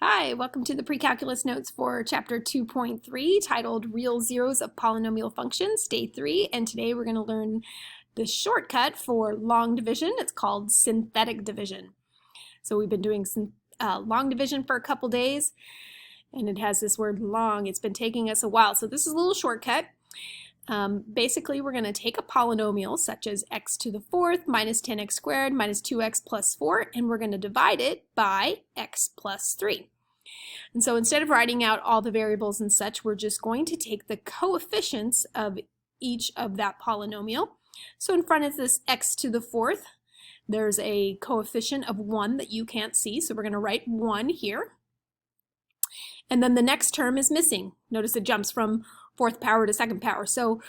Hi, welcome to the pre-calculus notes for chapter 2.3 titled Real Zeros of Polynomial Functions, day 3, and today we're going to learn the shortcut for long division. It's called synthetic division. So we've been doing long division for a couple days, and it has this word long. It's been taking us a while, so this is a little shortcut. Basically, we're going to take a polynomial such as x to the fourth minus 10x squared minus 2x plus 4, and we're going to divide it by x plus 3. And so instead of writing out all the variables and such, we're just going to take the coefficients of each of that polynomial. So in front of this x to the fourth, there's a coefficient of 1 that you can't see, so we're going to write 1 here. And then the next term is missing. Notice it jumps from fourth power to second power. So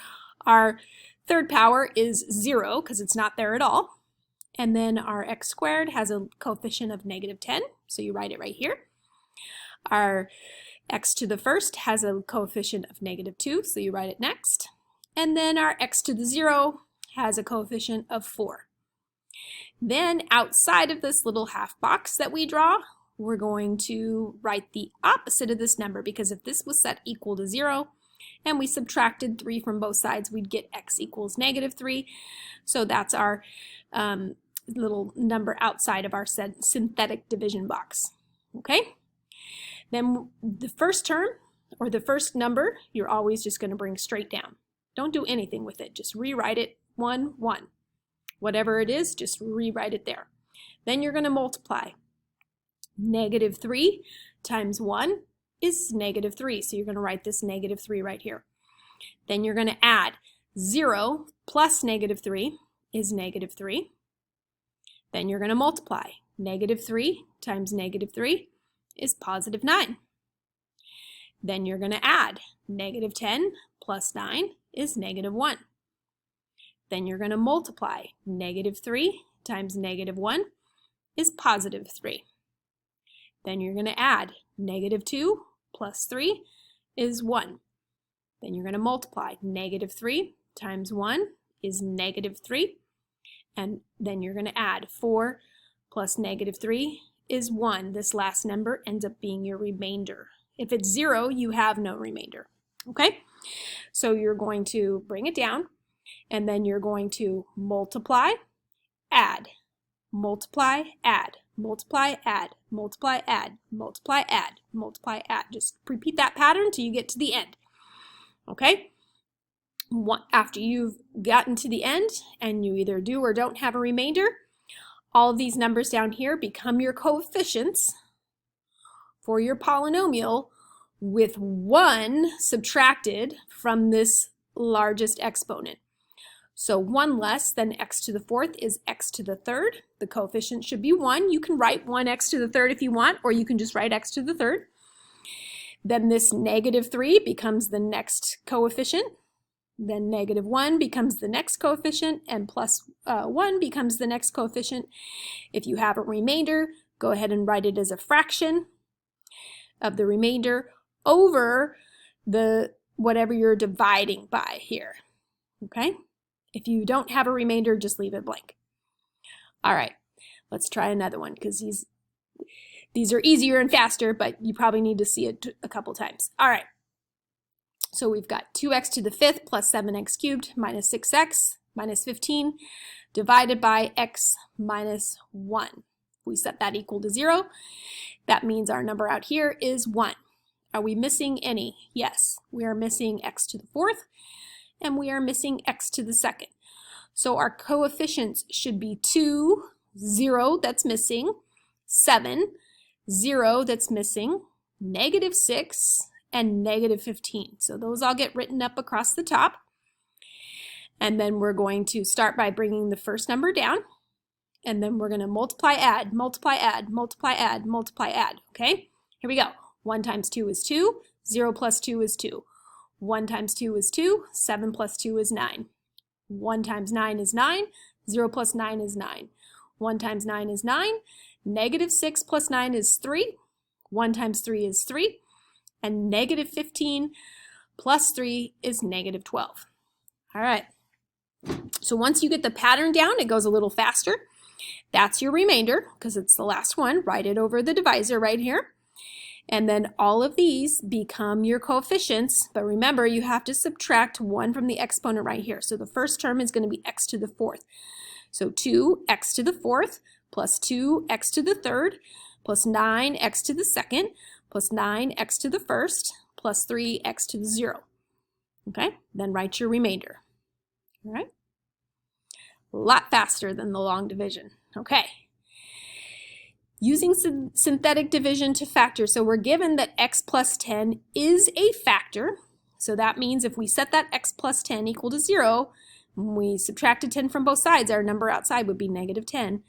our third power is 0 because it's not there at all. And then our x squared has a coefficient of -10, so you write it right here. Our x to the first has a coefficient of -2, so you write it next. And then our x to the 0 has a coefficient of 4. Then outside of this little half box that we draw, we're going to write the opposite of this number, because if this was set equal to 0 and we subtracted 3 from both sides, we'd get x equals -3. So that's our little number outside of our synthetic division box. Okay? Then the first term, or the first number, you're always just going to bring straight down. Don't do anything with it. Just rewrite it 1, 1. Whatever it is, just rewrite it there. Then you're going to multiply. -3 times 1 is -3, so you're going to write this -3 right here. Then you're going to add 0 plus -3 is -3. Then you're going to multiply. -3 times -3 is +9. Then you're going to add -10 plus 9 is -1. Then you're going to multiply. -3 times -1 is +3. Then you're going to add -2 plus 3 is 1. Then you're going to multiply. -3 times 1 is -3. And then you're going to add 4 plus -3 is 1. This last number ends up being your remainder. If it's 0, you have no remainder. Okay? So you're going to bring it down, and then you're going to multiply, add, multiply, add, multiply, add, multiply, add, multiply, add, multiply, add. Just repeat that pattern till you get to the end. Okay? After you've gotten to the end, and you either do or don't have a remainder, all of these numbers down here become your coefficients for your polynomial, with 1 subtracted from this largest exponent. So 1 less than x to the fourth is x to the third. The coefficient should be 1. You can write 1x to the third if you want, or you can just write x to the third. Then this -3 becomes the next coefficient. Then -1 becomes the next coefficient, and plus 1 becomes the next coefficient. If you have a remainder, go ahead and write it as a fraction of the remainder over the whatever you're dividing by here. Okay? If you don't have a remainder, just leave it blank. All right, let's try another one, because these are easier and faster, but you probably need to see it a couple times. All right. So we've got 2x to the fifth plus 7x cubed minus 6x minus 15 divided by x minus 1. If we set that equal to 0, that means our number out here is 1. Are we missing any? Yes, we are missing x to the fourth, and we are missing x to the second. So our coefficients should be 2, 0, that's missing, 7, 0, that's missing, -6, and -15. So those all get written up across the top. And then we're going to start by bringing the first number down. And then we're going to multiply, add, multiply, add, multiply, add, multiply, add. Okay? Here we go. 1 times 2 is 2. 0 plus 2 is 2. 1 times 2 is 2. 7 plus 2 is 9. 1 times 9 is 9. 0 plus 9 is 9. 1 times 9 is 9. -6 plus 9 is 3. 1 times 3 is 3. And -15 plus 3 is -12. All right. So once you get the pattern down, it goes a little faster. That's your remainder, because it's the last one. Write it over the divisor right here. And then all of these become your coefficients, but remember you have to subtract 1 from the exponent right here. So the first term is going to be x to the 4th. So 2x to the 4th plus 2x to the 3rd plus 9x to the 2nd plus 9x to the 1st plus 3x to the 0. Okay, then write your remainder. All right, a lot faster than the long division. Okay. Using synthetic division to factor. So we're given that x plus 10 is a factor. So that means if we set that x plus 10 equal to 0, when we subtracted 10 from both sides, our number outside would be negative 10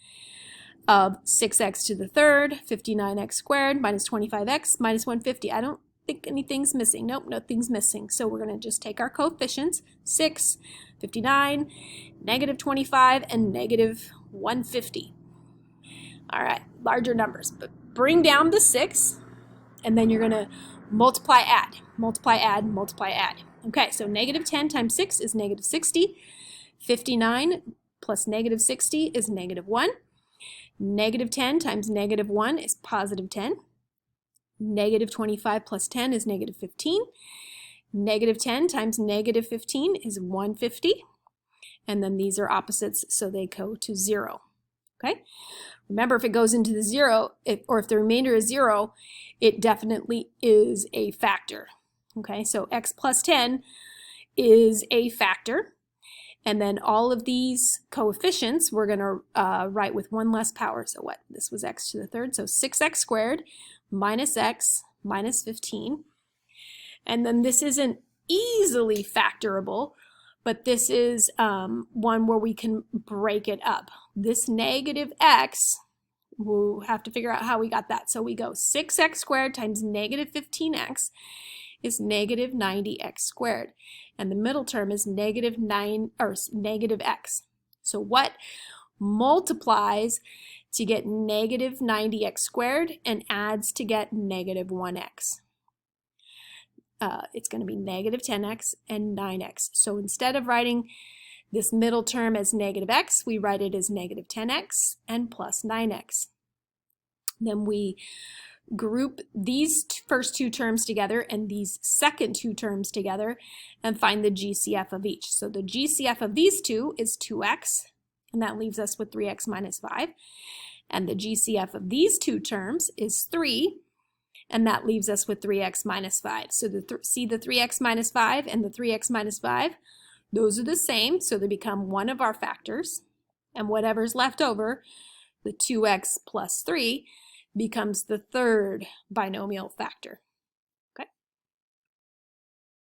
of 6x to the 3rd, 59x squared, minus 25x, minus 150. I don't think anything's missing. Nope, nothing's missing. So we're going to just take our coefficients, 6, 59, negative 25, and negative 150. All right, larger numbers, but bring down the 6, and then you're going to multiply, add, multiply, add, multiply, add. Okay, so negative 10 times 6 is negative 60. 59 plus negative 60 is negative 1. Negative 10 times negative 1 is positive 10. Negative 25 plus 10 is negative 15. Negative 10 times negative 15 is 150. And then these are opposites, so they go to 0. Okay? Remember, if it goes into the 0, or if the remainder is 0, it definitely is a factor. Okay, so x plus 10 is a factor. And then all of these coefficients we're going to write with one less power. So what? This was x to the 3rd. So 6x squared minus x minus 15. And then this isn't easily factorable, but this is one where we can break it up. This negative x, we'll have to figure out how we got that. So we go 6x squared times negative 15x is negative 90x squared. And the middle term is negative x. So what multiplies to get negative 90x squared and adds to get negative 1x? It's going to be negative 10x and 9x. So instead of writing this middle term as negative x, we write it as negative 10x and plus 9x. Then we group these first two terms together and these second two terms together and find the GCF of each. So the GCF of these two is 2x, and that leaves us with 3x minus 5. And the GCF of these two terms is 3, and that leaves us with 3x minus 5. So see the 3x minus 5 and the 3x minus 5? Those are the same, so they become one of our factors. And whatever's left over, the 2x plus 3, becomes the third binomial factor.